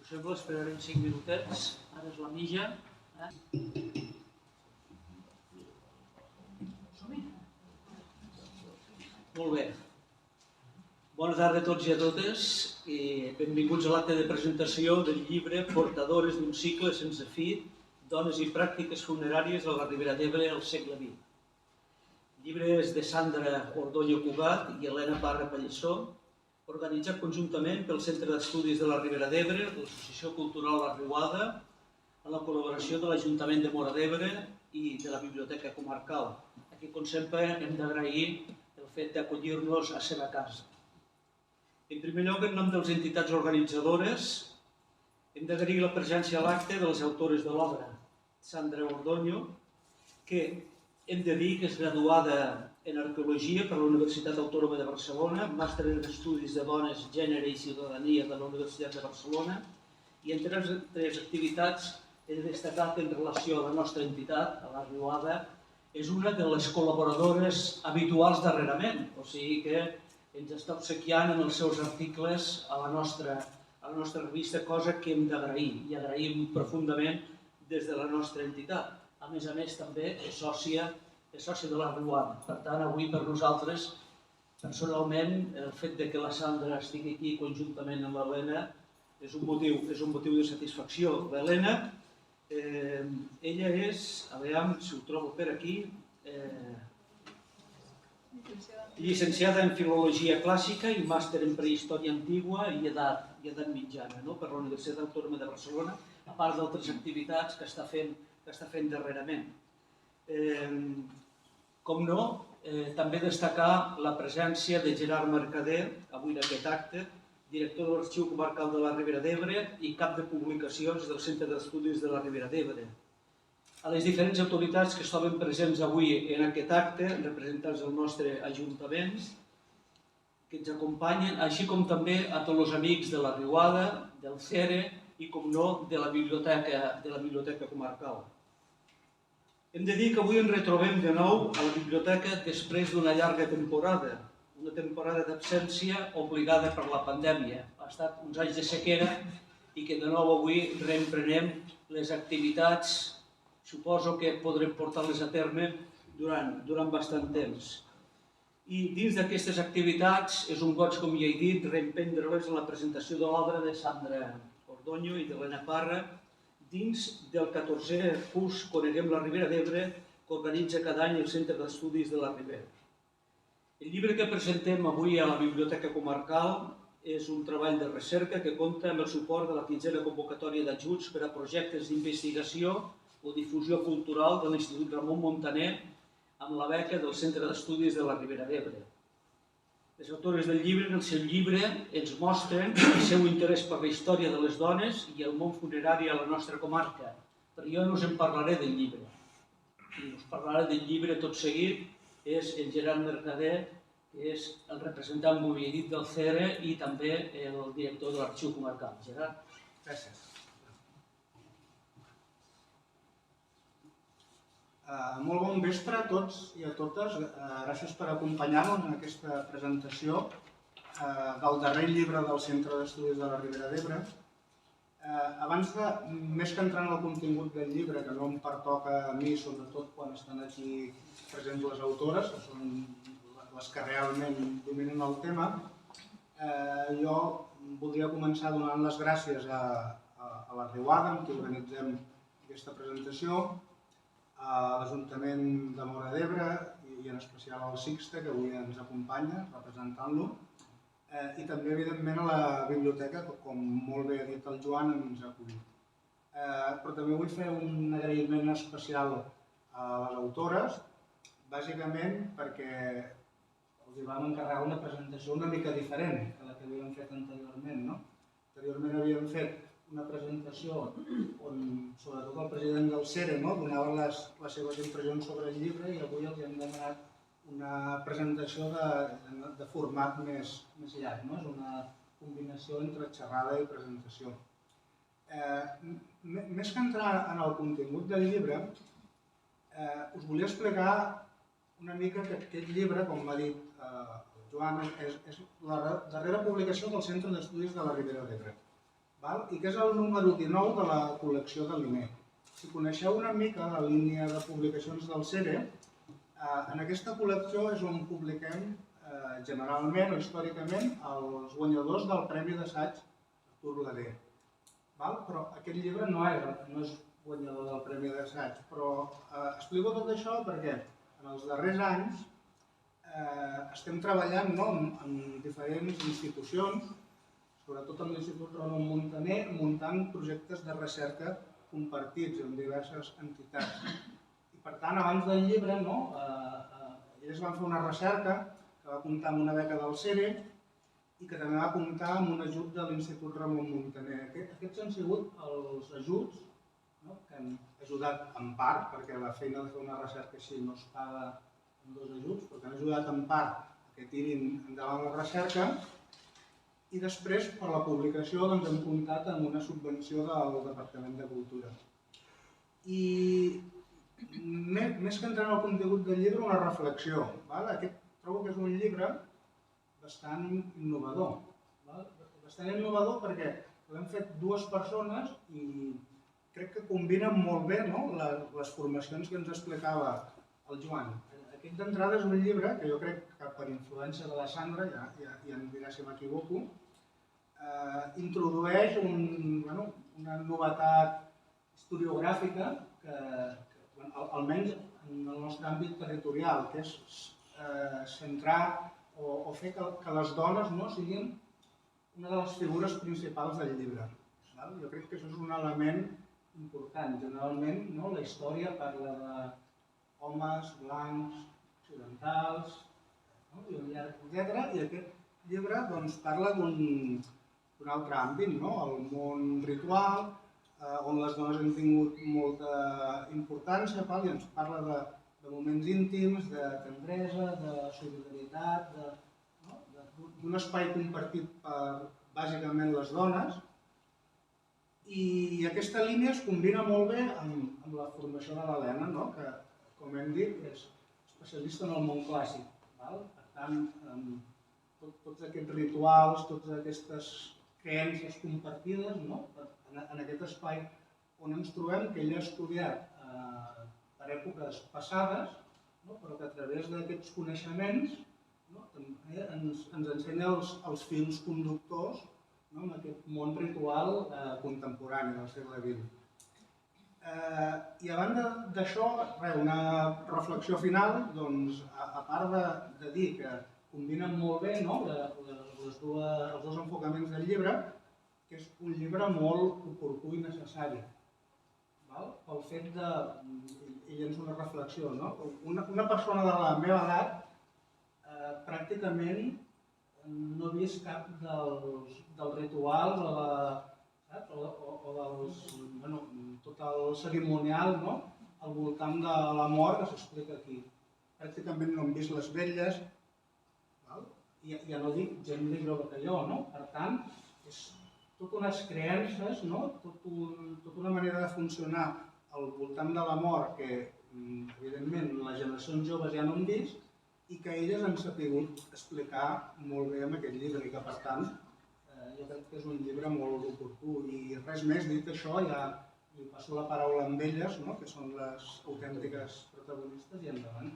us sembla, esperarem 5 minutets. Ara és la mitja. Molt bé. Bona tarda a tots i a totes i benvinguts a l'acte de presentació del llibre Portadores d'un cicle sense fi, dones i pràctiques funeràries a la Ribera d'Ebre al segle XX. El llibre és de Sandra Ordonyo Cugat i Helena Parra Pallissó, organitzat conjuntament pel Centre d'Estudis de la Ribera d'Ebre, l'Associació Cultural La Riuada, amb la col·laboració de l'Ajuntament de Móra d'Ebre i de la Biblioteca Comarcal. Aquí, com sempre, hem d'agrair el fet d'acollir-nos a la seva casa. En primer lloc, en nom de les entitats organitzadores, hem d'agrair la presència a l'acte de les autores de l'obra, Sandra Ordonyo, que hem de dir que és graduada en Arqueologia per la Universitat Autònoma de Barcelona, màster en Estudis de Dones, Gènere i Ciutadania de la Universitat de Barcelona, i entre les activitats he destacat en relació a la nostra entitat, a la Riuada, és una de les col·laboradores habituals darrerament, o sigui que ens està obsequiant en els seus articles a la nostra revista, cosa que hem d'agrair, i agraïm profundament des de la nostra entitat. A més, també és sòcia de la Riuada. Per tant, avui per nosaltres, personalment, el fet que la Sandra estigui aquí conjuntament amb l'Helena és un motiu de satisfacció. L'Helena, ella és, a veure si ho trobo per aquí, llicenciada en Filologia Clàssica i màster en Prehistòria Antigua i Edat Mitjana per la Universitat Autònoma de Barcelona, a part d'altres activitats que està fent darrerament. Com no, també destacar la presència de Gerard Mercader, avui en aquest acte, director de l'Arxiu Comarcal de la Ribera d'Ebre i cap de publicacions del Centre d'Estudis de la Ribera d'Ebre. A les diferents autoritats que es troben presents avui en aquest acte, representants del nostre Ajuntament, que ens acompanyen, així com també a tots els amics de la Riuada, del CERE i, com no, de la Biblioteca Comarcal. Hem de dir que avui ens retrobem de nou a la biblioteca després d'una llarga temporada, una temporada d'absència obligada per la pandèmia. Ha estat uns anys de sequera i que de nou avui reemprenem les activitats, suposo que podrem portar-les a terme durant bastant temps. I dins d'aquestes activitats és un goig, com ja he dit, reemprendre-les en la presentació de l'obra de Sandra Ordonyo i d'Helena Parra, dins del 14è curs Coneguem la Ribera d'Ebre que organitza cada any el Centre d'Estudis de la Ribera. El llibre que presentem avui a la Biblioteca Comarcal és un treball de recerca que compta amb el suport de la 15a convocatòria d'ajuts per a projectes d'investigació o difusió cultural de l'Institut Ramon Montaner amb la beca del Centre d'Estudis de la Ribera d'Ebre. Les autores del llibre, en el seu llibre, ens mostren el seu interès per la història de les dones i el món funerari a la nostra comarca. Però jo no us en parlaré del llibre. Qui us parlarà del llibre tot seguit és el Gerard Mercader, que és el representant, com he dit, del CERE i també el director de l'Arxiu Comarcal. Gerard. Gràcies. Molt bon vespre a tots i a totes. Gràcies per acompanyar-nos en aquesta presentació del darrer llibre del Centre d'Estudis de la Ribera d'Ebre. Abans de, més que entrar en el contingut del llibre, que no em pertoca a mi, sobretot quan estan aquí presents les autores, que són les que realment dominen el tema, jo voldria començar donant les gràcies a la Riuada, amb qui organitzem aquesta presentació, a l'Ajuntament de Móra d'Ebre i en especial al Sixte, que avui ens acompanya representant-lo, i també, evidentment, a la biblioteca, que, com molt bé ha dit el Joan, ens ha acollit. Però també vull fer un agraïment especial a les autores, bàsicament perquè els vam encarregar una presentació una mica diferent que la que havíem fet anteriorment. Anteriorment havíem fet una presentació on, sobretot el president del CERE, donava les seves impressions sobre el llibre i avui els hem demanat una presentació de format més llarg. És una combinació entre xerrada i presentació. Més que entrar en el contingut del llibre, us volia explicar una mica que aquest llibre, com m'ha dit el Joan, és la darrera publicació del Centre d'Estudis de la Ribera d'Ebre. i que és el número 19 de la col·lecció de l'INE. Si coneixeu una mica la línia de publicacions del CERE, en aquesta col·lecció és on publiquem generalment o històricament els guanyadors del Premi d'Assaig Artur Lader. Però aquest llibre no és guanyador del Premi d'Assaig, però explico tot això perquè en els darrers anys estem treballant en diferents institucions, sobretot amb l'Institut Ramon Muntaner, muntant projectes de recerca compartits amb diverses entitats. I per tant, abans del llibre, ells van fer una recerca que va comptar amb una beca del CERE i que també va comptar amb un ajut de l'Institut Ramon Muntaner. Aquests han sigut els ajuts que han ajudat en part, perquè la feina de fer una recerca així no es paga amb dos ajuts, però que han ajudat en part que tirin endavant la recerca. I després, per la publicació, hem comptat amb una subvenció del Departament de Cultura. I més que entrar en el contingut del llibre, una reflexió. Trobo que és un llibre bastant innovador. Bastant innovador perquè l'hem fet dues persones i crec que combinen molt bé les formacions que ens explicava el Joan. Aquest d'entrada és un llibre que jo crec que per influència de la Sandra, ja em dirà si m'equivoco, introdueix una novetat historiogràfica que, almenys en el nostre àmbit territorial, que és centrar o fer que les dones siguin una de les figures principals del llibre. Jo crec que això és un element important. Generalment la història parla d'homes blancs, occidentals, etc. I aquest llibre parla d'un altre àmbit, el món ritual, on les dones han tingut molta importància i ens parla de moments íntims, de tendresa, de solidaritat, d'un espai compartit per bàsicament les dones. I aquesta línia es combina molt bé amb la formació de l'Helena, que, com hem dit, és especialista en el món clàssic. Per tant, tots aquests rituals, totes aquestes creences compartides en aquest espai on ens trobem, que ella ha estudiat per èpoques passades, però que a través d'aquests coneixements ens ensenya els fils conductors en aquest món ritual contemporani del segle XX. I a banda d'això, una reflexió final, a part de dir que combinen molt bé els dos enfocaments del llibre, que és un llibre molt oportú i necessari. Pel fet de, ella ens fa una reflexió, una persona de la meva edat pràcticament no he vist cap dels rituals o tot el cerimonial al voltant de la mort que s'explica aquí. Pràcticament no hem vist les vetlles, ja no dic gent més jove que jo, per tant, és tot unes creences, tota una manera de funcionar al voltant de la mort que, evidentment, les generacions joves ja no han vist i que elles han sabut explicar molt bé amb aquest llibre i que, per tant, jo crec que és un llibre molt oportú. I res més, dit això, ja li passo la paraula amb elles, que són les autèntiques protagonistes, i endavant.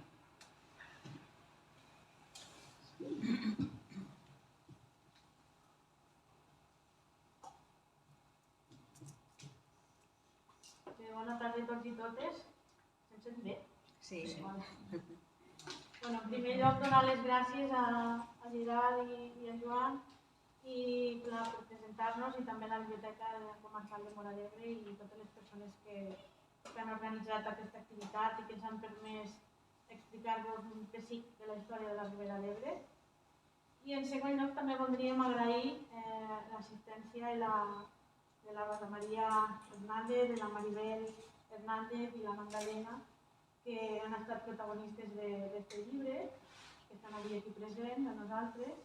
Bona tarda a tots i totes. Se'm sent bé? Sí. En primer lloc, donar les gràcies a Gerard i a Joan per presentar-nos i també a la Biblioteca Comarcal de Móra d'Ebre i totes les persones que han organitzat aquesta activitat i que ens han permès explicar-vos un pessic de la història de la Ribera d'Ebre. I en segon lloc també voldríem agrair l'assistència de la Rosa Maria Hernández, de la Maribel Hernández i la Magdalena, que han estat protagonistes d'aquest llibre, que estan avui aquí presents amb nosaltres,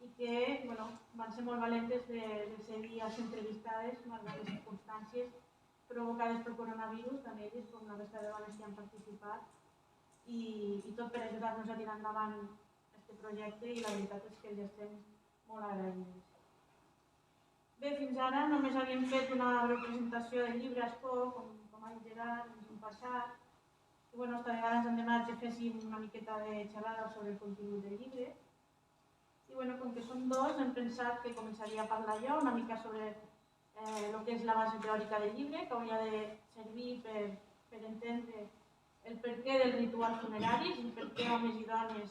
i que van ser molt valentes de seguir a ser entrevistades malgrat les circumstàncies provocades pel coronavirus, tant elles com la resta de dones que han participat, i tot per ajudar-nos a tirar endavant aquest projecte, i la veritat és que els estem molt agraïts. Bé, fins ara només havíem fet una representació del llibre a Expo, com ha dit Gerard, l'any passat. I esta vegada ens han demanat que féssim una miqueta de xerrada sobre el contingut del llibre. I com que som dos, hem pensat que començaria a parlar jo una mica sobre el que és la base teòrica del llibre, que hauria de servir per entendre el perquè dels rituals funeraris i per què homes i dones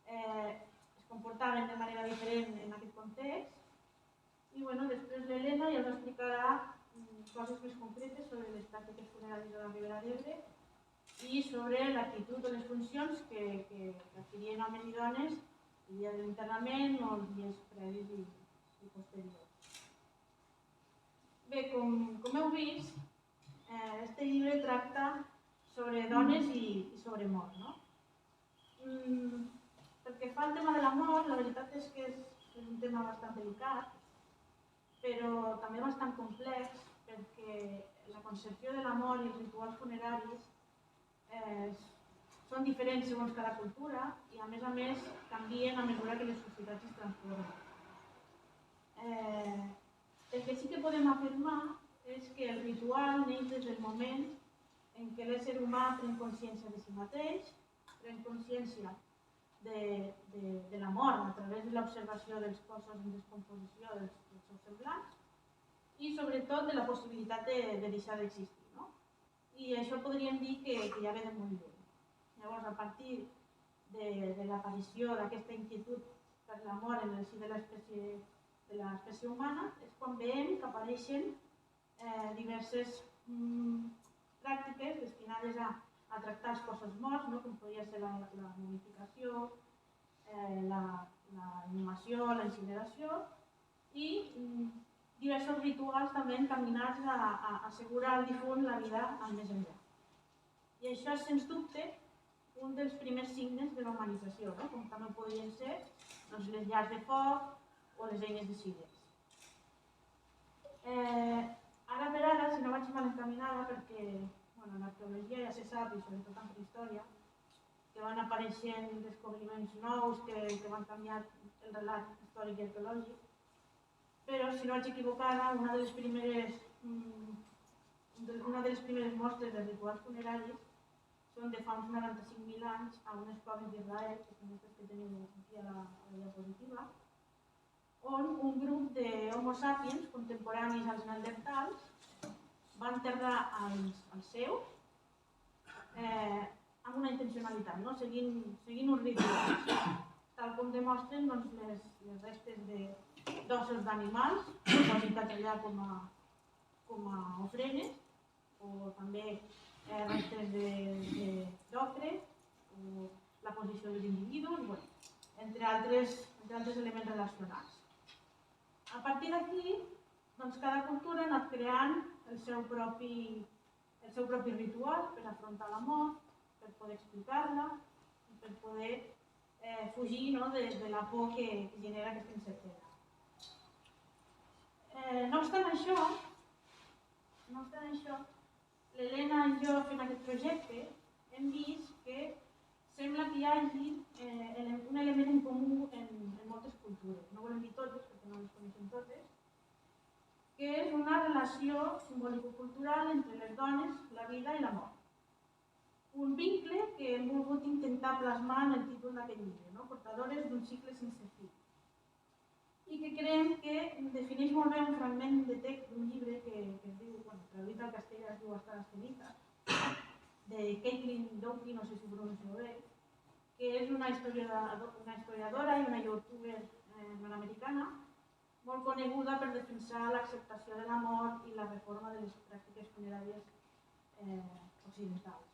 es comportaven de manera diferent en aquest context. I després l'Helena ja us explicarà coses més concretes sobre les pràctiques funeràries de la Ribera d'Ebre i sobre l'actitud o les funcions que adquirien homes i dones el dia de l'enterrament o els dies previs i posteriors. Bé, com heu vist, este llibre tracta sobre dones i sobre mort. Perquè fa el tema de la mort, la veritat és que és un tema bastant delicat, però també bastant complex, perquè la concepció de la mort i els rituals funeraris són diferents segons cada cultura i a més canvien a mesura que les societats es transformen. El que sí que podem afirmar és que el ritual neix des del moment en què l'ésser humà pren consciència de si mateix, pren consciència de la mort a través de l'observació dels cossos en descomposició dels seus semblants i sobretot de la possibilitat de deixar d'existir. I això podríem dir que ja ve de molt lluny. Llavors, a partir de l'aparició d'aquesta inquietud per la mort en el si de l'espècie humana és quan veiem que apareixen diverses pràctiques destinades a tractar els cossos morts, com podria ser la momificació, la inhumació, la incineració i diversos rituals també encaminats a assegurar al difunt la vida al més enllà. I això és, sens dubte, un dels primers signes de la humanització, com també podrien ser les llars de foc o les eines de cides. Ara per ara, si no vaig mal encaminada, perquè en arqueologia ja se sap, i sobretot en prehistòria, que van apareixent descobriments nous que van canviar el relat històric i arqueològic, però, si no vaig equivocada, una de les primeres mostres de rituals funeraris són de fa uns 95.000 anys a unes coves d'Israel, que són aquestes que teniu aquí a la diapositiva, on un grup d'homo sapiens contemporanis als neandertals va enterrar els seus amb una intencionalitat, seguint uns rituals, tal com demostren les restes d'ossos d'animals dipositats allà com a ofrenes, o també restes d'ocre, o la posició dels individus, entre altres elements relacionats. A partir d'aquí, cada cultura ha anat creant el seu propi ritual per afrontar la mort, per poder explicar-la, per poder fugir de la por que genera aquesta incertesa. No obstant això, l'Helena i jo fent aquest projecte hem vist que sembla que hi hagi un element en comú en moltes cultures, no volem dir totes perquè no les coneixem totes, que és una relació simbòlico-cultural entre les dones, la vida i la mort. Un vincle que hem volgut intentar plasmar en el títol d'aquest llibre, Portadores d'un cicle sense fi. I que creiem que defineix molt bé un fragment de text d'un llibre que es diu, traduït al castellà es diu Hasta las cenizas, de Caitlin Doughty, no sé si pronuncio bé, que és una historiadora i una youtuber nord-americana molt coneguda per defensar l'acceptació de la mort i la reforma de les pràctiques funeràries occidentals.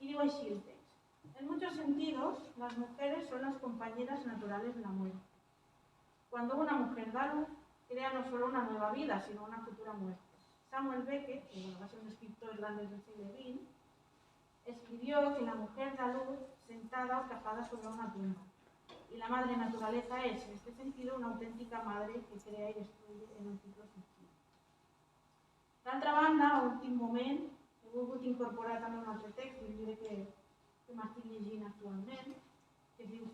Y digo así el texto. En muchos sentidos, las mujeres son las compañeras naturales de la muerte. Cuando una mujer da luz, crea no solo una nueva vida, sino una futura muerte. Samuel Beckett, que va a ser un escritor irlandés del siglo XX, escribió que la mujer da luz sentada o cazada sobre una tumba. Y la madre naturaleza es, en este sentido, una auténtica madre que crea y destruye en un ciclo sin fin. D'altra banda, a últim moment, he volgut incorporar també un altre text, un llibre que m'estic llegint actualment, que es diu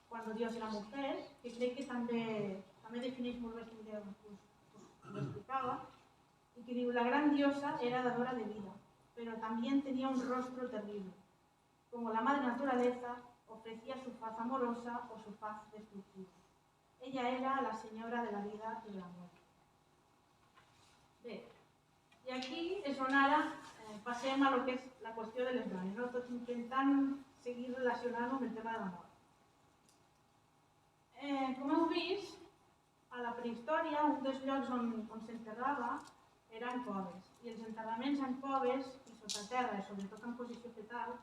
Cuando Dios era mujer, que crec que també defineix molt bé aquesta idea que us que diu, la gran diosa era dadora de vida, pero también tenía un rostro terrible. Como la madre naturaleza, ofrecía su faz amorosa o su faz destructiva. Ella era la senyora de la vida i de la mort. Bé, i aquí és on ara passem a lo que és la qüestió de les dones, no? Tot intentant seguir relacionant-ho amb el tema de la mort. Com heu vist, a la prehistòria un dels llocs on s'enterrava eren coves, i els enterraments en coves i sota terra, sobretot en posició fetal,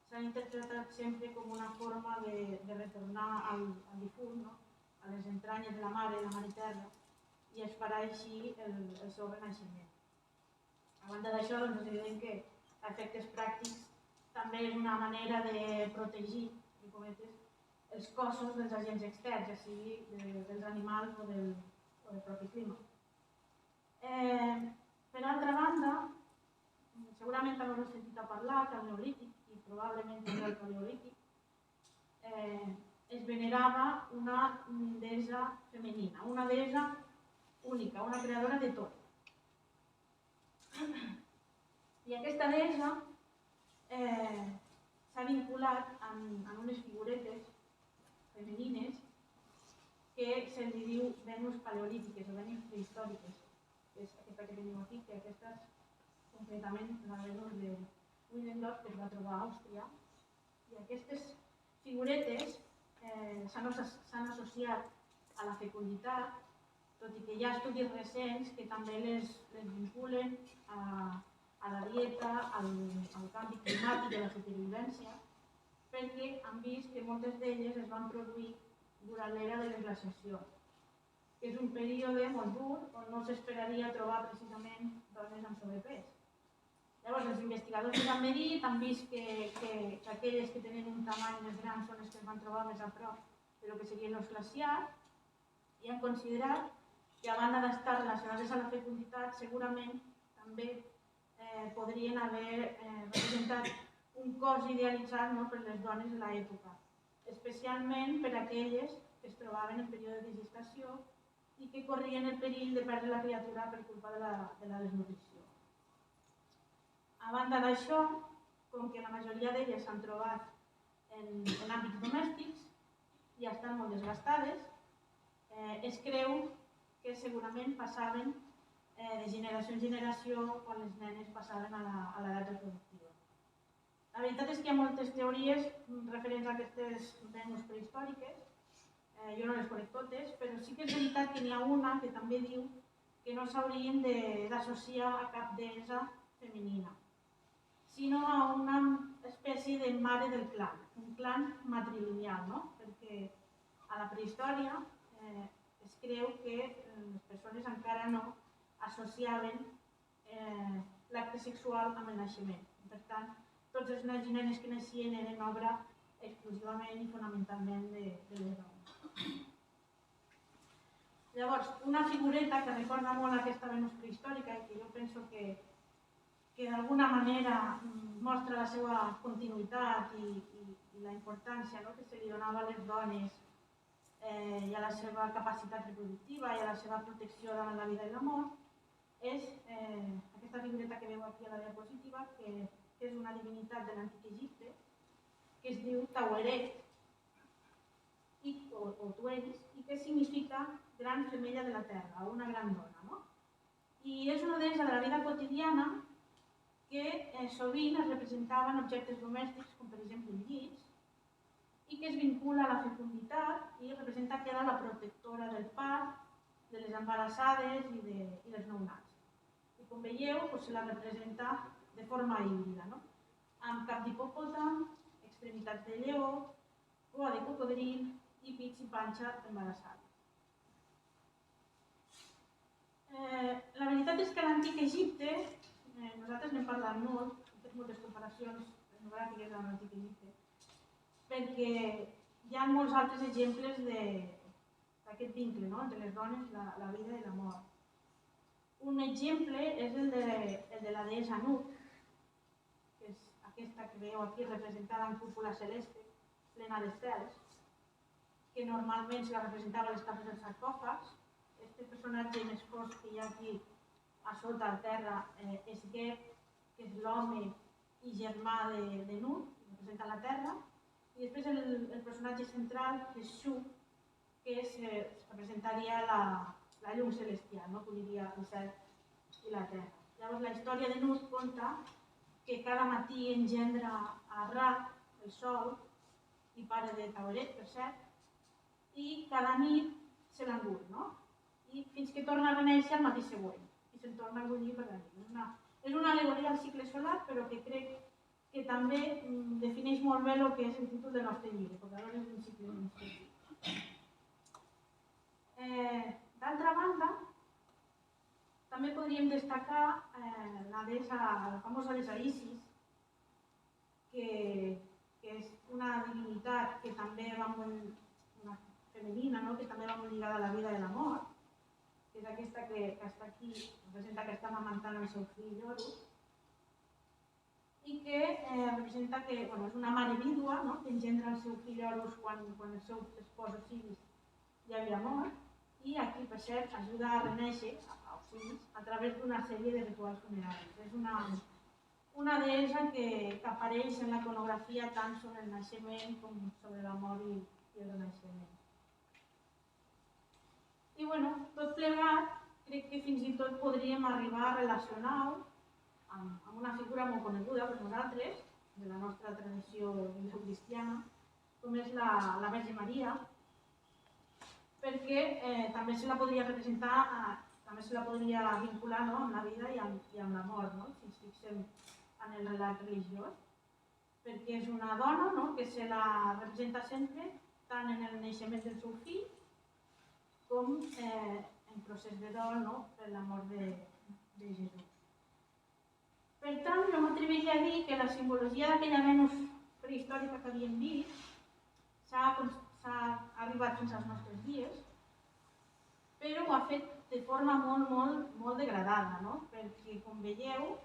s'han interpretat sempre com una forma de retornar al difunt, no? A les entranyes de la mare terra, i esperar així el seu renaixement. A banda d'això, és evident que a efectes pràctics també és una manera de protegir, entre cometes, els cossos dels agents externs, ja sigui dels animals o del propi clima. Per altra banda, segurament també heu sentit a parlar que al Neolític, i probablement també al Paleolític, es venerava una deessa femenina, una deessa única, una creadora de tot. I aquesta deessa s'ha vinculat amb unes figuretes femenines que se li diu Venus paleolítiques o Venus prehistòriques, que és aquesta que tenim aquí, que aquesta és concretament la Venus de Willendorf, que es va trobar a Àustria, i aquestes figuretes s'han associat a la fecunditat, tot i que hi ha estudis recents que també les vinculen a la dieta, al canvi climàtic i a la supervivència, perquè han vist que moltes d'elles es van produir durant l'era de les glaciacions, que és un període molt dur on no s'esperaria trobar precisament dones amb sobrepès. Llavors, els investigadors que han medit han vist que aquelles que tenen un tamany més gran són les que es van trobar més a prop de lo que seria l'os glaciar, i han considerat que a banda d'estar relacionades a la fecunditat, segurament també podrien haver representat un cos idealitzat per les dones de l'època, especialment per aquelles que es trobaven en període de gestació i que corrien el perill de perdre la criatura per culpa de la desnutrició. A banda d'això, com que la majoria d'elles s'han trobat en àmbits domèstics i estan molt desgastades, es creu que segurament passaven de generació en generació quan les nenes passaven a l'edat reproductiva. La veritat és que hi ha moltes teories referents a aquestes Venus prehistòriques, jo no les conec totes, però sí que és veritat que n'hi ha una que també diu que no s'haurien d'associar a cap deessa femenina, sinó a una espècie de mare del clan, un clan matrilineal, no? Perquè a la prehistòria es creu que les persones encara no associaven l'acte sexual amb el naixement. Per tant, tots els nens i nenes que naixien eren obra exclusivament i fonamentalment de les dones. Llavors, una figureta que recorda molt aquesta Venus prehistòrica i que jo penso que d'alguna manera mostra la seva continuïtat i la importància que se li donava a les dones i a la seva capacitat reproductiva i a la seva protecció davant la vida i la mort, és aquesta figureta que veu aquí a la diapositiva, que és una divinitat de l'antic Egipte, que es diu Taueret, o Tueris, i que significa gran femella de la terra, o una gran dona. I és una deessa de la vida quotidiana que sovint es representaven objectes domèstics, com per exemple llits, i que es vincula a la fecunditat i representa que era la protectora del part, de les embarassades i dels nounats. I com veieu, se la representa de forma híbrida, amb cap d'hipopòtam, extremitats de lleó, cua de cocodril i pits i panxa embarassades. La veritat és que a l'antic Egipte, nosaltres n'hem parlat molt, hem fet moltes comparacions etnogràfiques amb l'antic Egipte, perquè hi ha molts altres exemples d'aquest vincle entre les dones, la vida i la mort. Un exemple és el de la deessa Nut, que és aquesta que veieu aquí representada en cúpula celeste, plena d'estels, que normalment se la representava a les capes dels sarcòfags. Aquest personatge més fosc que hi ha aquí a sota, al terra, és Geb, que és l'home i germà de Nut, que representa la terra, i després el personatge central, que és Shu, que representaria la llum celestial, no? Que uniria el cel i la terra. Llavors, la història de Nut conta que cada matí engendra a Ra, el sol, i pare de Tauret, per cert, i cada nit se l'engull, no? I fins que torna a reneixer el matí següent, i se'n torna a engullir per la nit. És una al·legoria al cicle solar, però que crec que també defineix molt bé el que és el títol del nostre llibre, perquè ara és un cicle menstrual. D'altra banda, també podríem destacar la famosa deessa Isis, que és una divinitat que també va molt, una femenina, no? Que també va molt lligada a la vida i a la mort, que és aquesta que està aquí, representa que està amamantant el seu fill Horus, i que representa que és una mare vídua, no? Que engendra el seu fill Horus quan el seu espòs Osiris ja havia mort, i aquí, per cert, ajuda a reneixer a Osiris a través d'una sèrie de rituals funeraris. És una deessa que apareix en la iconografia tant sobre el naixement com sobre la mort i el renaixement. I tot plegat, crec que fins i tot podríem arribar a relacionar-ho amb una figura molt coneguda per nosaltres, de la nostra tradició judeocristiana, com és la Verge Maria, perquè també se la podria representar, també se la podria vincular amb la vida i amb la mort, si ens fixem en el relat religiós, perquè és una dona que se la representa sempre, tant en el naixement del seu fill, com en procés de dol per la mort de Jesús. Per tant, jo m'atreviria a dir que la simbologia d'aquella Venus prehistòrica que havíem vist s'ha arribat fins als nostres dies, però ho ha fet de forma molt degradada, perquè, com veieu,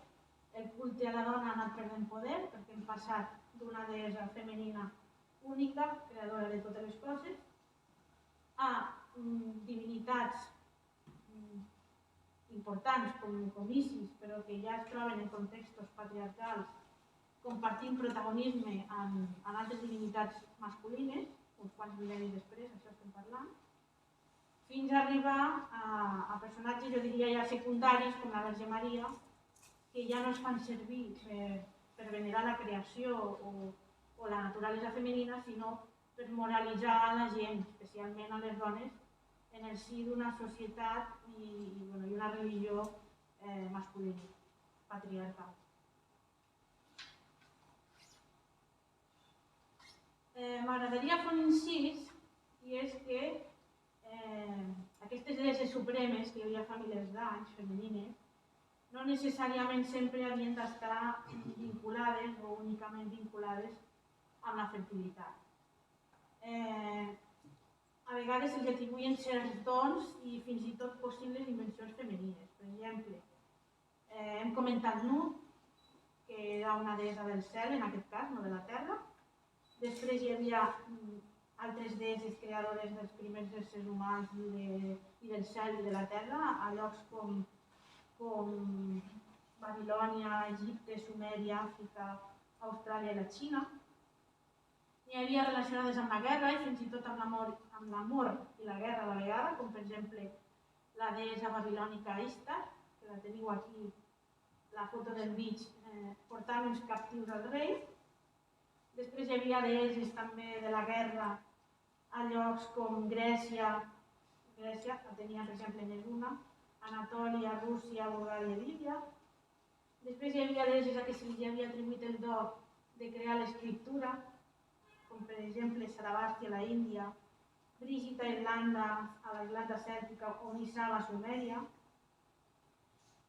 el culte a la dona ha anat perdent poder, perquè hem passat d'una deessa femenina única, creadora de totes les coses, a divinitats importants com Isis, però que ja es troben en contextos patriarcals, compartint protagonisme amb altres divinitats masculines, uns quants mil·lennis després, això estem parlant, fins a arribar a personatges, jo diria ja secundaris, com la Verge Maria, que ja no es fan servir per venerar la creació o la naturalesa femenina, sinó per moralitzar la gent, especialment a les dones, en el si d'una societat i una religió masculina, patriarcal. M'agradaria fer un incís, i és que aquestes deesses supremes, que hi havia fa milers d'anys, femenines, no necessàriament sempre havien d'estar vinculades o únicament vinculades amb la fertilitat. A vegades se'ls atribuïen certs dons i fins i tot possibles invencions femenines. Per exemple, hem comentat Nut, que era una deessa del cel, en aquest cas, no de la terra. Després hi havia altres deesses creadores dels primers éssers humans i del cel i de la terra, a llocs com Babilònia, Egipte, Sumèria, Àfrica, Austràlia i la Xina. Hi havia relacionades amb la guerra i fins i tot amb l'amor i la guerra a la vegada, com per exemple la deessa babilònica Istar, que la teniu aquí, la foto del mig, portant uns captius al rei. Després hi havia deesses també de la guerra a llocs com Grècia, Atenia per exemple n'és una, Anatòlia, Rússia, Bulgària i Líbia. Després hi havia deesses a què se li havia atribuït el do de crear l'escriptura, com per exemple Sarabàstia a la Índia, Brígida a Irlanda, a la Irlanda cèltica, o Nisaba a Sumèria.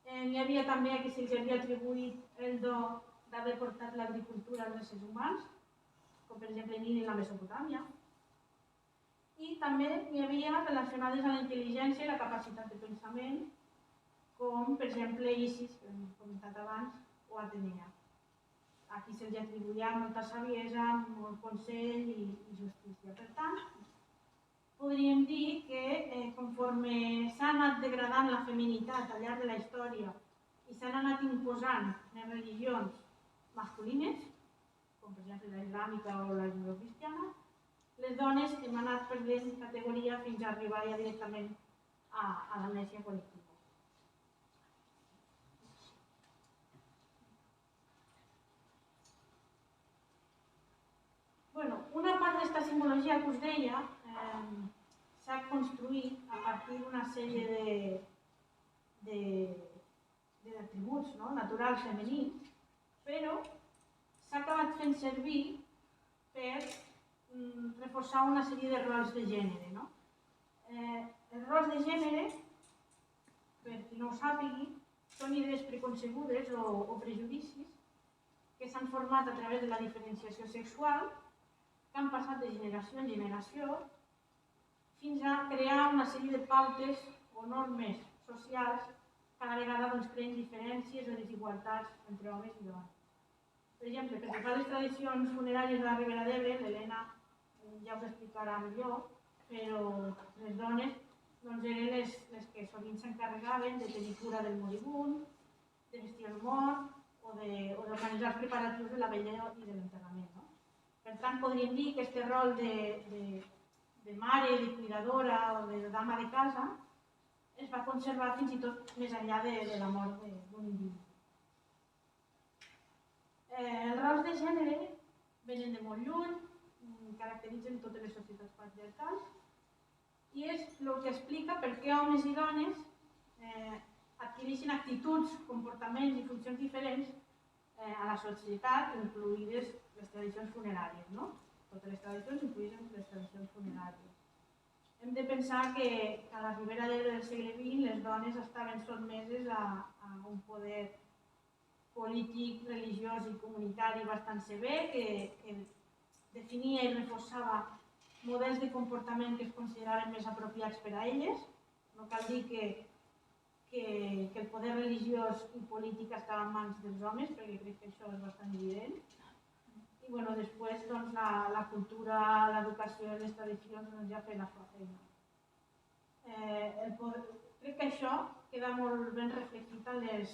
Hi havia també a qui se li havia atribuït el do d'haver portat l'agricultura als éssers humans, com per exemple Nil i la Mesopotàmia. I també hi havia relacionades a la intel·ligència i la capacitat de pensament, com per exemple Isis, que hem comentat abans, o Atenea. Aquí se'ls atribuïa molta saviesa, molt consell i justícia. Per tant, podríem dir que conforme s'ha anat degradant la feminitat al llarg de la història i s'han anat imposant les religions masculines, com per exemple la islàmica o la judeocristiana, les dones hem anat perdent categoria fins a arribar ja directament a l'amnèsia col·lectiva. Una part d'aquesta simbologia que us deia s'ha construït a partir d'una sèrie d'atributs naturals femenins, però s'ha acabat fent servir per reforçar una sèrie de rols de gènere. Els rols de gènere, per qui no ho sàpigui, són idees preconcebudes o prejudicis que s'han format a través de la diferenciació sexual, que han passat de generació en generació fins a crear una sèrie de pautes o normes socials que cada vegada creen diferències o desigualtats entre homes i dones. Per exemple, pel que fa a les tradicions funeràries de la Ribera d'Ebre, l'Helena ja us explicarà millor, però les dones eren les que sovint s'encarregaven de tenir cura del moribund, de vestir el mort o d'organitzar els preparatius de la vetlla i de l'enterrament. Per tant, podríem dir que aquest rol de mare, de cuidadora o de dama de casa es va conservar fins i tot més enllà de la mort d'un individu. Els rols de gènere venen de molt lluny, caracteritzen totes les societats patriarcals i és el que explica per què homes i dones adquireixen actituds, comportaments i funcions diferents a la societat, incluïdes les tradicions funeràries, totes les tradicions incluïdes les tradicions funeràries. Hem de pensar que a la Ribera d'Ebre del segle XX les dones estaven sotmeses a un poder polític, religiós i comunitari bastant sever que definia i reforçava models de comportament que es consideraven més apropiats per a elles. No cal dir que el poder religiós i polític estava en mans dels homes, perquè crec que això és bastant evident. I després la cultura, l'educació i les tradicions ja feien la seva feina. Crec que això queda molt ben reflectit a les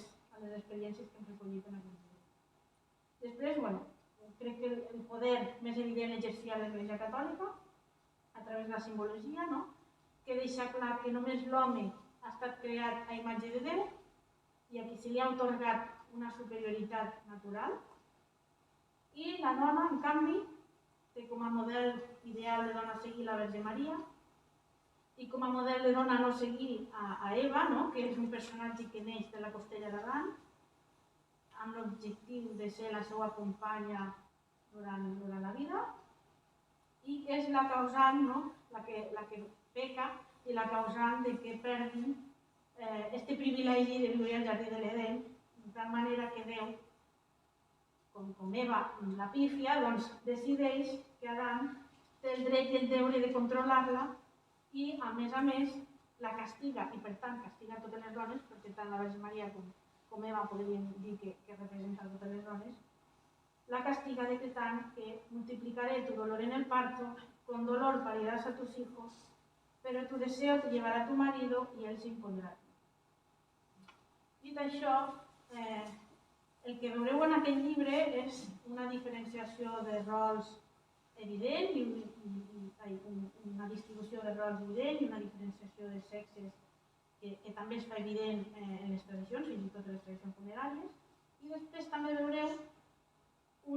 experiències que hem recollit en aquest llibre. Després, crec que el poder més evident exercia l'Església Catòlica a través de la simbologia, que deixa clar que només l'home ha estat creat a imatge de Déu i a qui se li ha atorgat una superioritat natural. I la dona, en canvi, té com a model ideal de dona a seguir la Verge Maria i com a model de dona a no seguir a Eva, que és un personatge que neix de la costella d'Adam, amb l'objectiu de ser la seva companya durant la vida, i que és la causant, la que peca i la causant de que perdin este privilegi de viure al jardí de l'Edén, de tal manera que Déu, com Eva la pífia, decideix que Adam té el dret i el deure de controlar-la i, a més, la castiga, i per tant castiga totes les dones, perquè tant la Verge Maria com Eva podríem dir que representa totes les dones, la castiga decretant que multiplicaré tu dolor en el parto, con dolor parirás a tus hijos, pero tu deseo te llevará a tu marido y él se impondrá. Dit això, el que veureu en aquest llibre és una diferenciació de rols evident, una distribució de rols evident i una diferenciació de sexes que també es fa evident en les tradicions, fins i tot en les tradicions funeràries, i després també veureu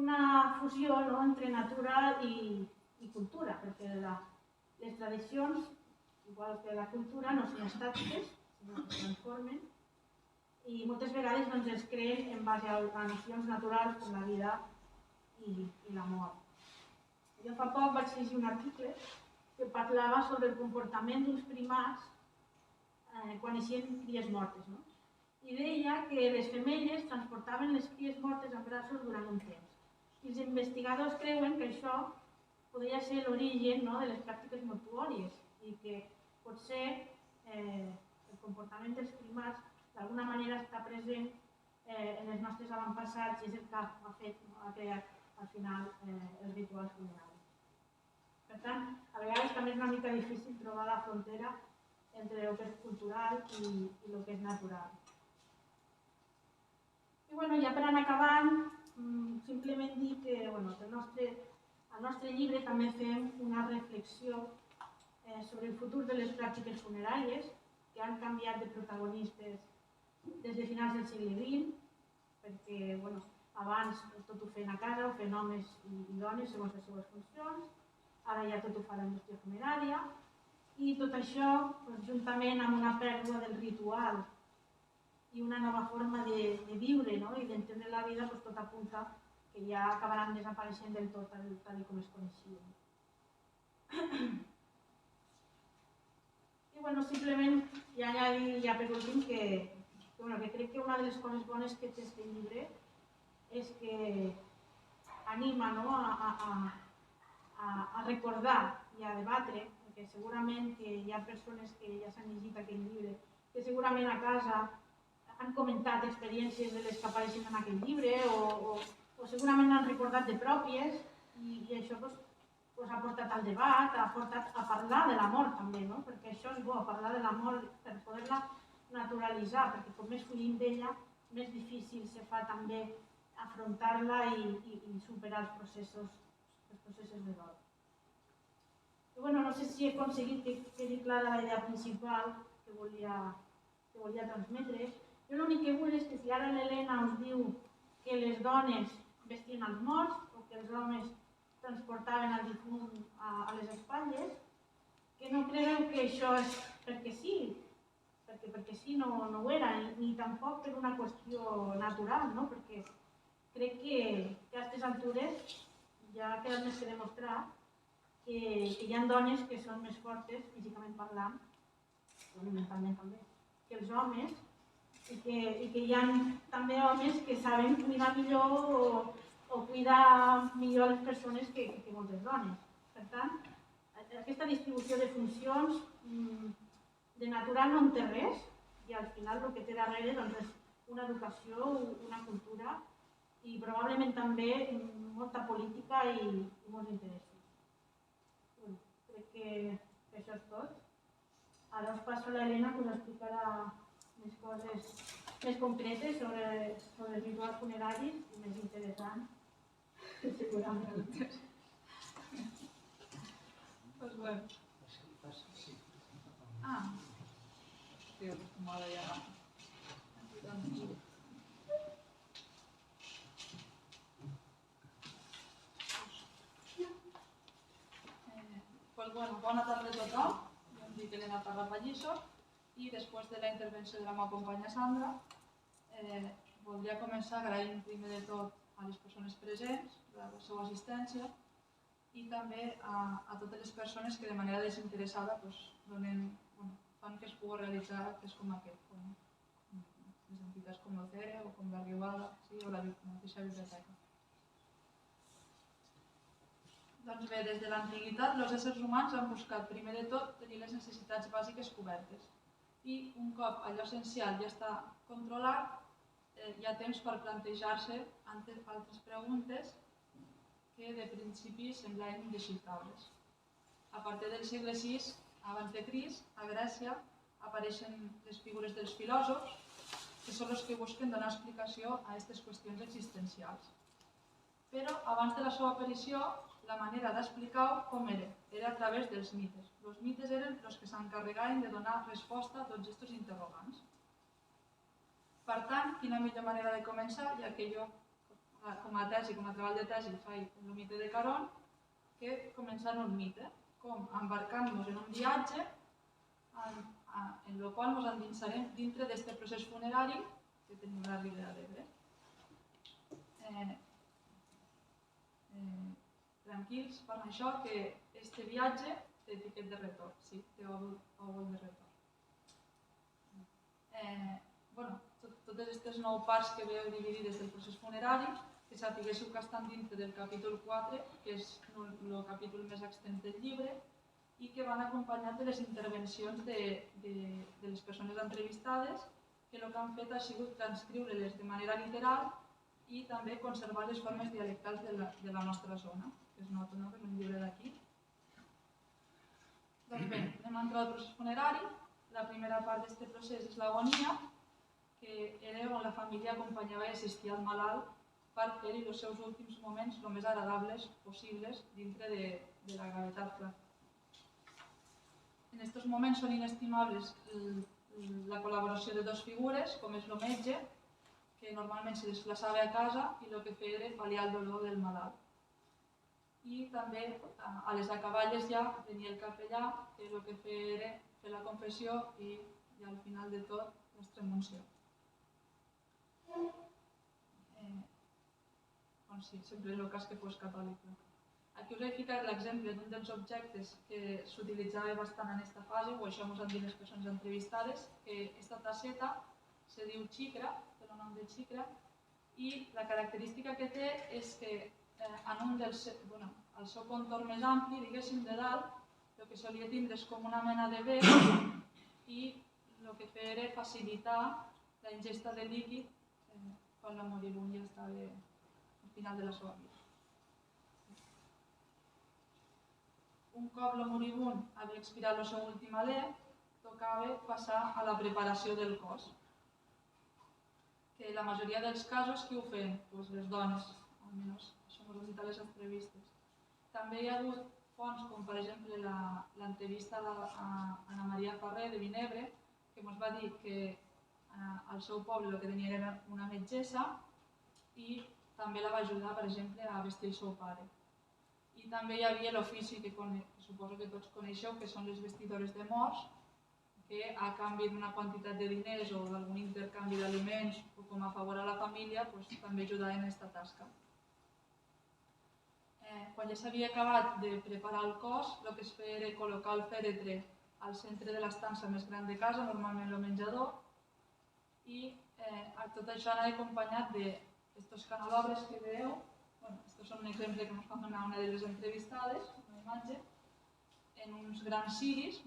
una fusió entre natura i cultura, perquè les tradicions, igual que la cultura, no són estàtiques, sinó que es transformen i moltes vegades es creen en base a nocions naturals com la vida i la mort. Jo fa poc vaig llegir un article que parlava sobre el comportament d'uns primats quan eixien cries mortes. I deia que les femelles transportaven les cries mortes en braços durant un temps. I els investigadors creuen que això podria ser l'origen de les pràctiques mortuòries i que potser el comportament dels primats d'alguna manera està present en els nostres avantpassats i és el que ha creat al final els rituals funeraris. Per tant, a vegades també és una mica difícil trobar la frontera entre el que és cultural i el que és natural. I ja per anar acabant, simplement dir que al nostre llibre també fem una reflexió sobre el futur de les pràctiques funeràries, que han canviat de protagonistes des de finals del segle XX, perquè abans tot ho feien a casa, ho feien homes i dones segons les seves funcions, ara ja tot ho fa la indústria funerària, i tot això, juntament amb una pèrdua del ritual i una nova forma de viure i d'entendre la vida, tot apunta que ja acabaran desapareixent del tot tal com es coneixien. I simplement ja añadir ja per últim que crec que una de les coses bones que té aquest llibre és que anima a recordar i a debatre, perquè segurament que hi ha persones que ja s'han llegit aquest llibre, que segurament a casa han comentat experiències de les que apareixen en aquest llibre o segurament n'han recordat de pròpies i això ha portat al debat, ha portat a parlar de la mort també, perquè això és bo, parlar de la mort per poder-la naturalitzar, perquè com més fugim d'ella, més difícil se fa també afrontar-la i superar els processos de dol. No sé si he aconseguit que quedi clara la idea principal que volia transmetre. Jo l'únic que vull és que si ara l'Helena us diu que les dones vestien els morts o que els homes transportaven el difunt a les espatlles, que no creieu que això és perquè sí, perquè sí no ho era, ni tampoc per una qüestió natural, perquè crec que a aquestes altures ja ha quedat més que demostrat que hi ha dones que són més fortes, físicament parlant, mentalment també, que els homes, i que hi ha també homes que saben cuidar millor o cuidar millor les persones que moltes dones. Per tant, aquesta distribució de funcions de natural no en té res i al final el que té darrere és una educació, una cultura i probablement també molta política i molts interessos. Crec que això és tot. Ara us passo a l'Helena que us explicarà més coses més concretes sobre els rituals funeraris i més interessants. Segurament. Pues bueno. Tío, madre ya. Pues bueno, bona tarda a tothom. Jo em dic Helena Tarrapallisso i després de la intervenció de la meva companya Sandra voldria començar agraint primer de tot a les persones presents la seva assistència i també a totes les persones que de manera desinteressada fan que es pugui realitzar actes com aquest, les entitats com l'OCERE o com la Riuada o la mateixa biblioteca. Doncs bé, des de l'antiguitat els éssers humans han buscat primer de tot tenir les necessitats bàsiques cobertes i un cop allò essencial ja està controlat hi ha temps per plantejar-se altres preguntes que de principi semblaven indesxifrables. A partir del segle VI abans de Crist, a Grècia, apareixen les figures dels filòsofs, que són els que busquen donar explicació a aquestes qüestions existencials. Però abans de la seva aparició, la manera d'explicar-ho com era? Era a través dels mites. Els mites eren els que s'encarregaven de donar resposta a tots aquests interrogants. Per tant, quina millor manera de començar, ja que jo, com a tesi, com a treball de tesi, faig el mite de Caron, que començar un mite, com embarcant-nos en un viatge en el qual ens endinsarem dintre d'aquest procés funerari que tenim a la Ribera d'Ebre. Tranquils per això que aquest viatge té tiquet de retorn, sí, té òvul de retorn. Totes aquestes 9 parts que veieu dividides del procés funerari, que sapiguéssiu que estan dintre del capítol 4, que és el capítol més extens del llibre, i que van acompanyat de les intervencions de les persones entrevistades, que el que han fet ha sigut transcriure-les de manera literal i també conservar les formes dialectals de la nostra zona, que es nota en un llibre d'aquí. Doncs bé, anem a entrar al procés funerari. La primera part d'aquest procés és l'agonia, que era on la família acompanyava i assistia al malalt per fer-hi els seus últims moments el més agradables possibles dintre de la gravetat. En aquests moments són inestimables la col·laboració de dues figures, com és el metge, que normalment se desplaçava a casa i el que feia era pal·liar el dolor del malalt. I també a les acaballes ja venia el capellà, que el que feia era fer la confessió i al final de tot l'extremunció. Doncs sí, sempre en el cas que fos catòlic. Aquí us he ficat l'exemple d'un dels objectes que s'utilitzava bastant en aquesta fase, o això ens han dit les persones entrevistades, que aquesta tasseta se diu xicra, té el nom de xicra, i la característica que té és que en un del el seu contorn més ampli, diguéssim, de dalt, el que solia tindre és com una mena de bec i el que feia era facilitar la ingesta de líquid quan la moribund ja estava al final de la seva vida. Un cop el moribund havia expirat el seu últim alè, tocava passar a la preparació del cos. Que la majoria dels casos, qui ho feien? Doncs les dones, almenys això m'ho han dit a les entrevistes. També hi ha hagut fonts, com per exemple l'entrevista a Ana Maria Ferrer de Vinebre, que ens va dir que al seu poble el que tenia era una metgessa i també la va ajudar, per exemple, a vestir el seu pare. I també hi havia l'ofici que suposo que tots coneixeu, que són les vestidores de morts, que a canvi d'una quantitat de diners o d'algun intercanvi d'aliments o com a favor a la família, també ajudaven en aquesta tasca. Quan ja s'havia acabat de preparar el cos, el que es feia era col·locar el fèretre al centre de l'estança més gran de casa, normalment el menjador, i tot això anava acompanyat d'aquests canelobres que veieu. Aquest és un exemple que ens va donar una de les entrevistades, una imatge, en uns grans ciris,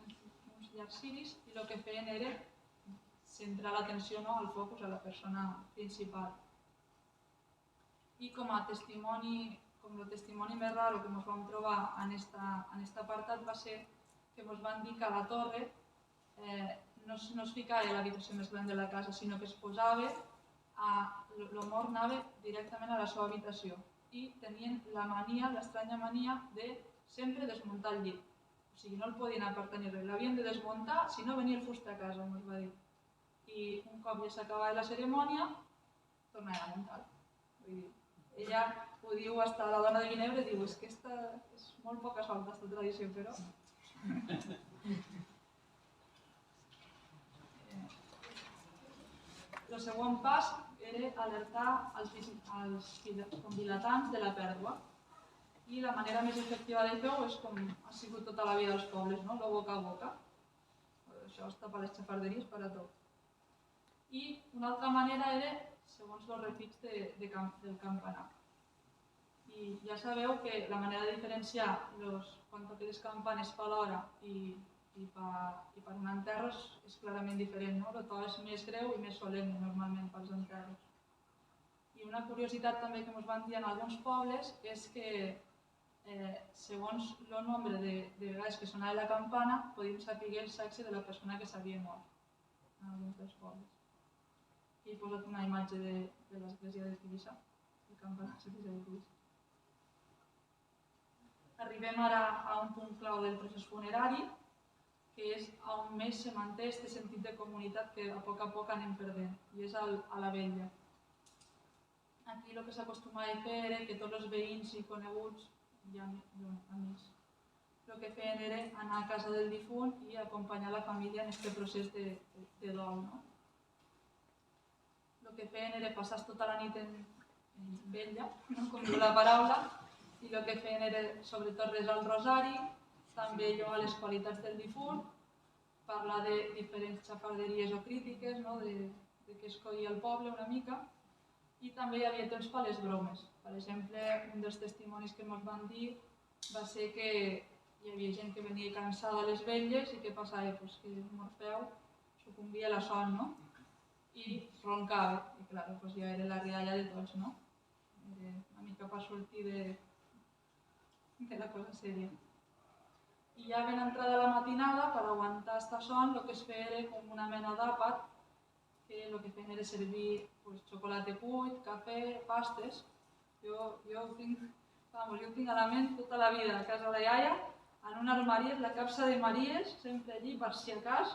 uns llargs ciris, i el que feien era centrar l'atenció al focus a la persona principal. I com a testimoni, com el testimoni més raro que ens vam trobar en aquest apartat va ser que ens van dir que a la torre no es ficava a l'habitació més gran de la casa, sinó que es posava, el mort anava directament a la seva habitació i tenien la mania, l'estranya mania de sempre desmuntar el llit. O sigui, no el podien apartar ni res, l'havien de desmuntar, si no venia el fust a casa, ens va dir. I un cop ja s'acabava la cerimònia, tornava a muntar-lo. Ella ho diu, hasta la dona de Vinebre, diu, és que és molt poca solta aquesta tradició, però... El següent pas era alertar els convilatants de la pèrdua. I la manera més efectiva de fer-ho és com ha sigut tota la vida als pobles, no? Lo boca a boca. Això està per les xafarderies, per a tot. I una altra manera era segons els repics del campanar. I ja sabeu que la manera de diferenciar quan toquen les campanes per l'hora i per un enterro és clarament diferent. El to és més greu i més solemne normalment pels enterros. I una curiositat també que ens van dir en alguns pobles és que segons el nombre de vegades que sonava la campana podíem saber el sexe de la persona que s'havia mort en alguns dels pobles. I he posat una imatge de l'església de Tivissa, el campanar de l'església de Tivissa. Arribem ara a un punt clau del procés funerari, que és on més se manté aquest sentit de comunitat que a poc anem perdent, i és a la vetlla. Aquí el que s'acostumava a fer era que tots els veïns i coneguts i amics el que feien era anar a casa del difunt i acompanyar la família en aquest procés de dol. El que feien era passar tota la nit en vetlla, com diu la paraula, i el que feien era sobretot resar el rosari, també llogar les qualitats del difunt, parlar de diferents xafarderies o crítiques, de què es coïa el poble una mica, i també hi havia temps per les bromes. Per exemple, un dels testimonis que ens van dir va ser que hi havia gent que venia cansada a les vetlles i què passava? Que Morfeu sucumbia a la son, i roncava. I clar, ja era la rialla de tots, no? Era una mica per sortir de la cosa sèria. I ja ben entrada la matinada, per aguantar esta son, el que es feia era com una mena d'àpat, que el que feien era servir xocolata cuit, cafè, pastes. Jo ho tinc a la ment tota la vida a casa de la iaia, en un armari, la capsa de Maries, sempre allí per si a cas,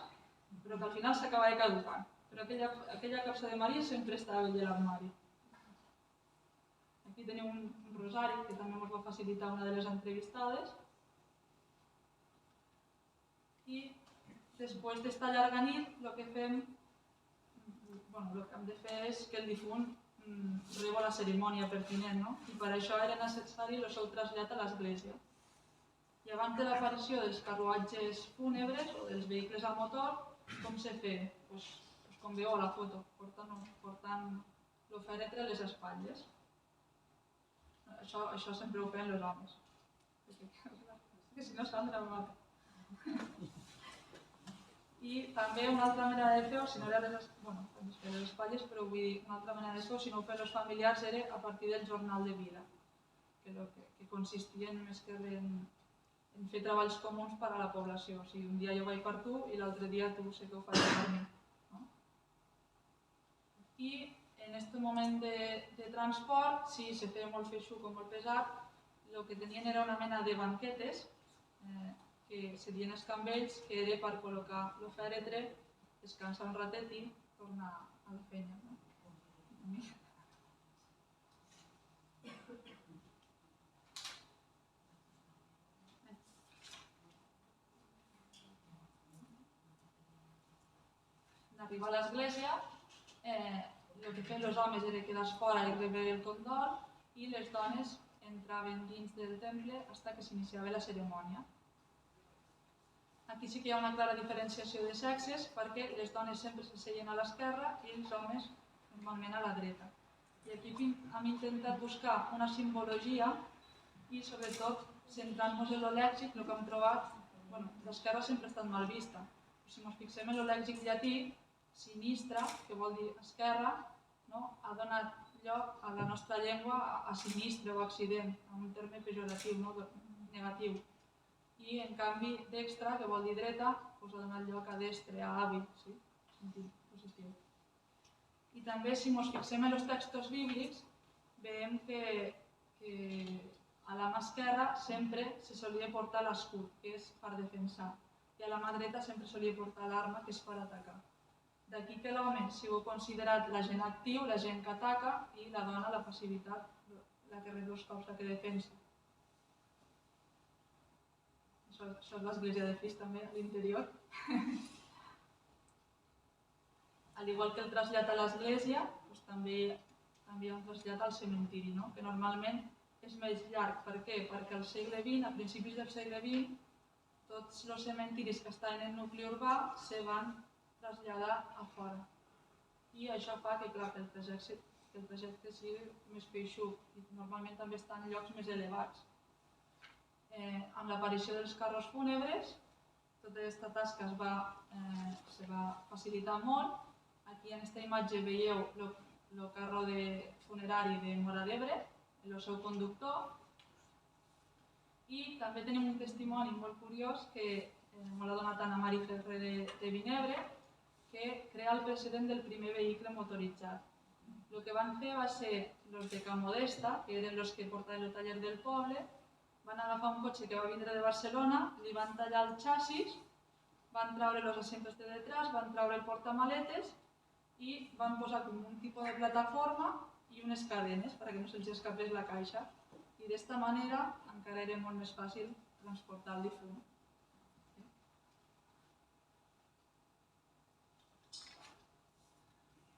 però que al final s'acaba caducant. Però aquella capsa de Maries sempre estava allà a l'armari. Aquí teniu un rosari que també ens va facilitar una de les entrevistades. I després d'esta llarga nit, el que hem de fer és que el difunt reba la cerimònia pertinent, no? I per això era necessari el seu trasllat a l'església. I abans de l'aparició dels carruatges fúnebres o dels vehicles a motor, com se feia? Com veieu a la foto, portant el fèretre a les espatlles. Això sempre ho feien els homes. Que si no Sandra em mata. I també una altra manera de fer-ho, si no era les espatlles, però vull dir, una altra manera de fer-ho, si no ho feien els familiars, era a partir del jornal de vida, que consistia més que en fer treballs comuns per a la població. O sigui, un dia jo vaig per tu i l'altre dia tu sé que ho faràs per mi. I en aquest moment de transport, sí, se feia molt feixuc o molt pesat, el que tenien era una mena de banquetes, que serien els camells, que era per col·locar el fèretre, descansar un ratet i tornar a la feina. En arribar a l'església, el que feien els homes era quedar fora i rebre el condol i les dones entraven dins del temple fins que s'iniciava la cerimònia. Aquí sí que hi ha una clara diferenciació de sexes perquè les dones sempre s'asseien a l'esquerra i els homes normalment a la dreta. I aquí hem intentat buscar una simbologia i sobretot centrant-nos en el lèxic, el que hem trobat, l'esquerra sempre ha estat mal vista. Si ens fixem en el lèxic llatí, sinistra, que vol dir esquerra, ha donat lloc a la nostra llengua a sinistre o accident, en un terme pejoratiu, negatiu. I en canvi dextra, que vol dir dreta, ha donat lloc a destre, a hàbil, sentit positiu. I també si ens fixem en els textos bíblics, veiem que a la mà esquerra sempre se solia portar l'escut, que és per defensar, i a la mà dreta sempre solia portar l'arma, que és per atacar. D'aquí que l'home sigui considerat l'agent actiu, l'agent que ataca, i la dona la passivitat, la que rep els cops, la que defensa. Això és l'església de Flix també, a l'interior. Al igual que el trasllat a l'església, també hi ha un trasllat al cementiri, que normalment és més llarg. Per què? Perquè al segle XX, a principis del segle XX, tots els cementiris que estaven en nucli urbà se van traslladar a fora. I això fa que el trajecte sigui més feixuc i normalment també està en llocs més elevats. Amb l'aparició dels carros fúnebres, tota aquesta tasca se va facilitar molt. Aquí en aquesta imatge veieu el carro funerari de Móra d'Ebre, el seu conductor. I també tenim un testimoni molt curiós que m'ho ha donat Anna Mari Ferrer de Vinebre, que crea el precedent del primer vehicle motoritzat. El que van fer va ser els de Can Modesta, que eren els que portaven el taller del poble, van agafar un cotxe que va vindre de Barcelona, li van tallar el xassis, van treure els asientos de detrás, van treure el portamaletes i van posar com un tipus de plataforma i unes cadenes perquè no se'ls escapés la caixa. I d'esta manera encara era molt més fàcil transportar el difunt.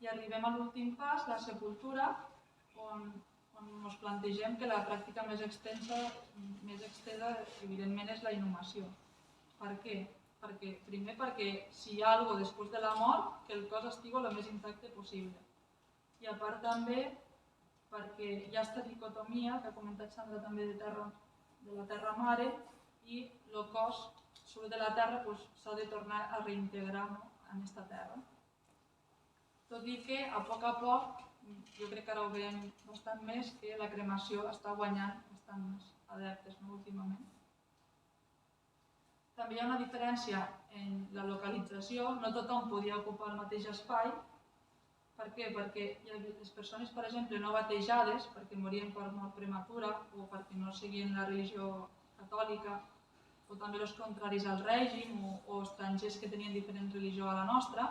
I arribem a l'últim pas, la sepultura, on ens plantegem que la pràctica més extensa, evidentment, és la inhumació. Per què? Primer perquè si hi ha alguna cosa després de la mort, que el cos estigui el més intacte possible. I a part també perquè hi ha aquesta dicotomia, que ha comentat Sandra també de la terra mare, i el cos surt de la terra, s'ha de tornar a reintegrar en aquesta terra. Tot i que a poc, jo crec que ara ho veiem bastant més, que la cremació està guanyant bastants adeptes últimament. També hi ha una diferència en la localització, no tothom podia ocupar el mateix espai. Per què? Perquè les persones, per exemple, no batejades, perquè morien per mort prematura o perquè no seguien la religió catòlica, o també els contraris al règim o estrangers que tenien diferent religió a la nostra,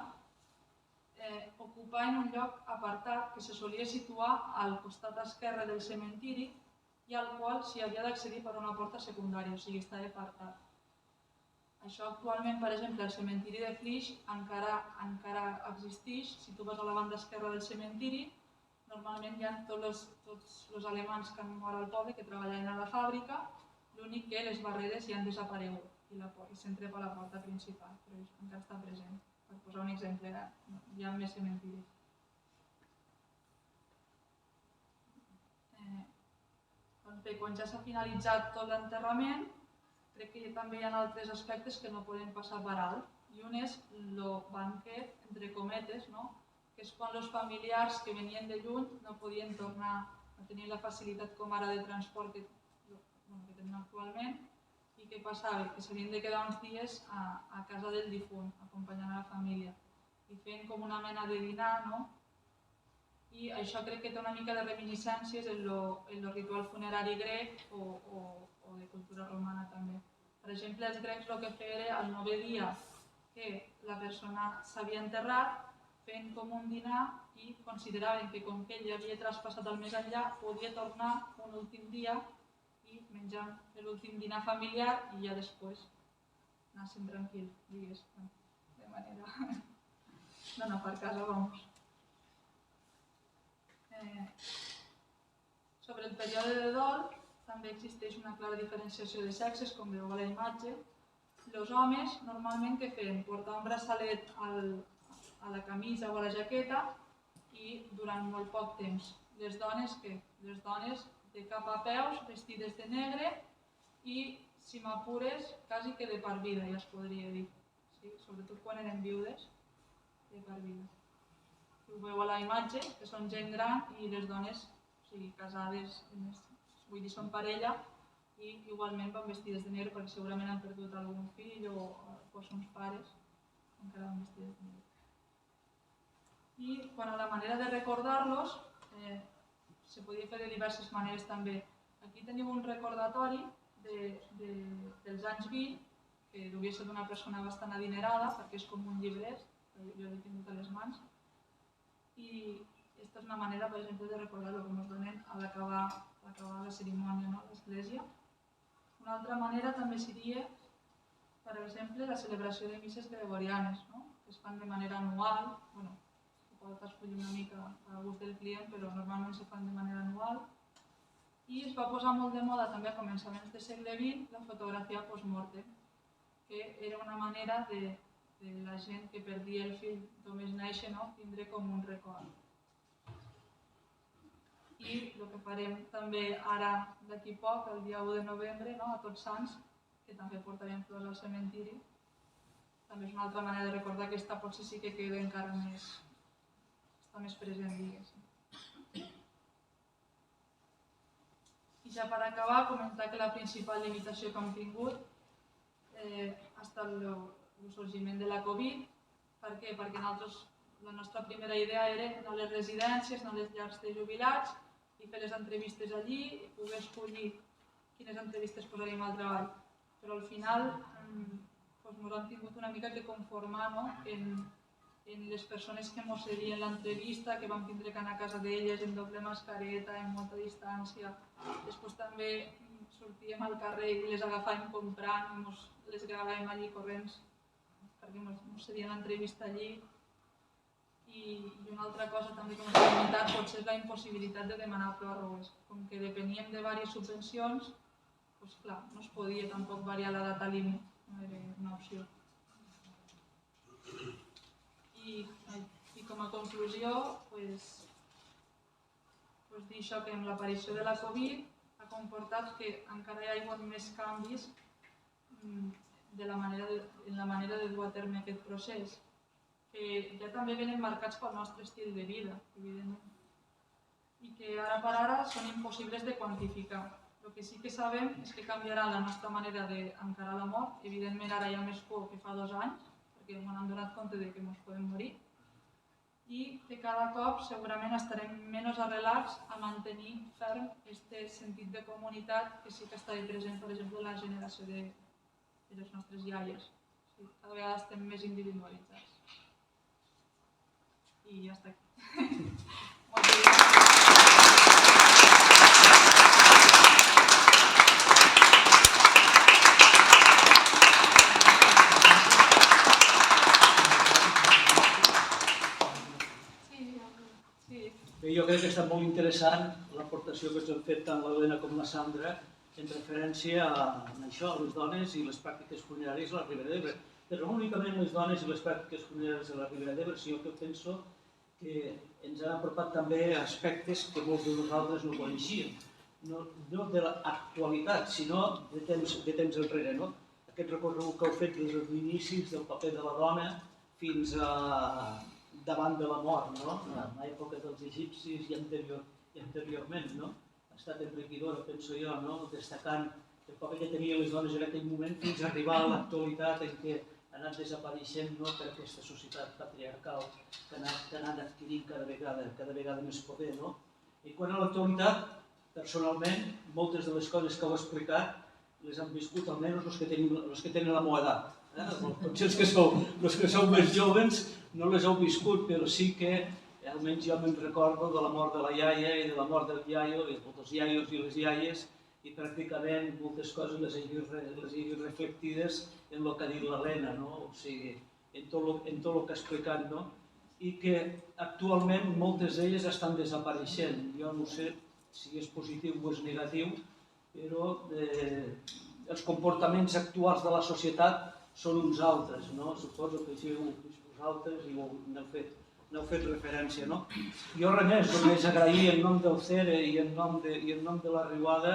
ocupaven un lloc apartat que se solia situar al costat esquerre del cementiri i al qual s'hi havia d'accedir per una porta secundària, o sigui, estava apartat. Això actualment, per exemple, al cementiri de Flix encara existeix. Si tu vas a la banda esquerra del cementiri, normalment hi ha tots els alemans que han mort al poble, que treballaven a la fàbrica, l'únic que les barreres hi han desaparegut i s'entra per la porta principal, però encara està present. Per posar un exemple, hi ha més cementiris. Doncs bé, quan ja s'ha finalitzat tot l'enterrament, crec que també hi ha altres aspectes que no poden passar per alt. I un és el banquet, entre cometes, que és quan els familiars que venien de lluny no podien tornar a tenir la facilitat com ara de transport que tenim actualment. I què passava? Que s'havien de quedar uns dies a casa del difunt, acompanyant a la família. I feien com una mena de dinar, I això crec que té una mica de reminiscències en el ritual funerari grec o de cultura romana també. Per exemple, els grecs el que feien era el 9è dia que la persona s'havia enterrat, feien com un dinar i consideraven que com que ell havia traspassat al més enllà, podia tornar un últim dia i menjar l'últim dinar familiar i ja després anar-se'n tranquil, digues, de manera d'anar per casa, vamos. Sobre el període de dol, també existeix una clara diferenciació de sexes, com veieu a la imatge. Els homes, normalment, què feien? Portar un braçalet a la camisa o a la jaqueta i durant molt poc temps. Les dones, què? Les dones de cap a peus, vestides de negre i, si m'apures, quasi que de per vida, ja es podria dir. Sí? Sobretot quan eren viudes, de per vida. Ho veieu a la imatge, que són gent gran i les dones, casades, vull dir, són parella i igualment van vestides de negre perquè segurament han perdut algun fill o són pares, encara van vestides de negre. I quan a la manera de recordar-los, se podia fer de diverses maneres també. Aquí teniu un recordatori dels anys 20, que hauria ser d'una persona bastant adinerada, perquè és com un llibret, jo l'he tingut a les mans, i aquesta és una manera, per exemple, de recordar el que ens donen a l'acabar la cerimònia a l'església. Una altra manera també seria, per exemple, la celebració de misses gregorianes, que es fan de manera anual, pot escollir una mica a gust del client, però normalment se fan de manera anual. I es va posar molt de moda també a començaments del segle XX la fotografia post-mortem, que era una manera de la gent que perdia el fill només néixer, tindre com un record. I el que farem també ara d'aquí poc, el dia 1 de novembre, a Tots Sants, que també portarem flors al cementiri, també és una altra manera de recordar que aquesta potser sí que queda encara més, està més present, diguéssim. I ja per acabar, comentar que la principal limitació que hem tingut ha estat el sorgiment de la Covid. Per què? Perquè la nostra primera idea era anar a les residències, anar a les llars de jubilats i fer les entrevistes allí i poder escollir quines entrevistes posaríem al treball. Però al final ens hem tingut una mica que conformar en les persones que ens cedien l'entrevista, que vam tindre que anar a casa d'elles en doble mascareta, en molta distància. Després també sortíem al carrer i les agafàvem comprant i les gravàvem allí corrents perquè ens cedien l'entrevista allí. I una altra cosa també que ens ha limitat potser és la impossibilitat de demanar pròrrogues. Com que depeníem de diverses subvencions, doncs clar, no es podia tampoc variar la data límit, no era una opció. I com a conclusió, dir això que amb l'aparició de la Covid ha comportat que encara hi ha hagut més canvis en la manera de dur a terme aquest procés, que ja també venen marcats pel nostre estil de vida, evidentment, i que ara per ara són impossibles de quantificar. El El que sí que sabem és que canviarà la nostra manera d'encarar la mort. Evidentment ara hi ha més por que fa 2 anys, perquè ens hem donat compte de que ens podem morir. I que cada cop segurament estarem menys arrelats a mantenir ferm aquest sentit de comunitat que sí que està present, per exemple, en la generació de les nostres iaies. Cada vegada estem més individualitzats. I ja està aquí. Moltes gràcies. Bé, jo crec que està molt interessant l'aportació que us han fet tant l'Helena com la Sandra en referència a això, a les dones i les pràctiques funeràries a la Ribera d'Ebre. Però no únicament les dones i les pràctiques funeràries a la Ribera d'Ebre, sinó que penso que ens han apropat també aspectes que molts de nosaltres no coneixíem. No de l'actualitat, sinó de temps enrere. Aquest recorregut que heu fet des dels inicis del paper de la dona fins a davant de la mort, en l'època dels egipcis i anteriorment. Ha estat enriquidora, penso jo, destacant el paper que tenien les dones en aquell moment fins a arribar a l'actualitat en què ha anat desapareixent per aquesta societat patriarcal que ha anat adquirint cada vegada més poder. I quant a l'actualitat, personalment, moltes de les coses que heu explicat les han viscut almenys els que tenen la meva edat. Potser els que sou més joves no les heu viscut, però sí que almenys jo me'n recordo de la mort de la iaia i de la mort del iaio, i dels iaios i les iaies, i pràcticament moltes coses les he vist reflectides en el que ha dit l'Helena, o sigui, en tot el que ha explicat, i que actualment moltes d'elles estan desapareixent. Jo no sé si és positiu o és negatiu, però els comportaments actuals de la societat són uns altres, suposo que així vosaltres hi n'heu fet referència. Jo res més, només agrair en nom del CERE i en nom de la Riuada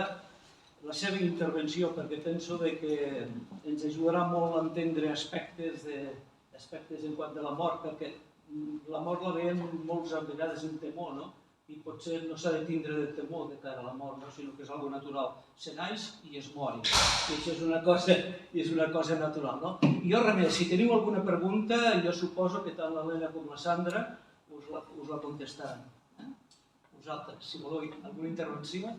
la seva intervenció, perquè penso que ens ajudarà molt a entendre aspectes en quant a la mort, perquè la mort la veiem moltes vegades en temor, i potser no s'ha de tindre de temor de cara a la mort, sinó que és algo natural. Se naix i es mori, i això és una cosa natural. I jo res més, si teniu alguna pregunta, jo suposo que tant l'Helena com la Sandra us la contestaran. Vosaltres, si voleu alguna intervenció?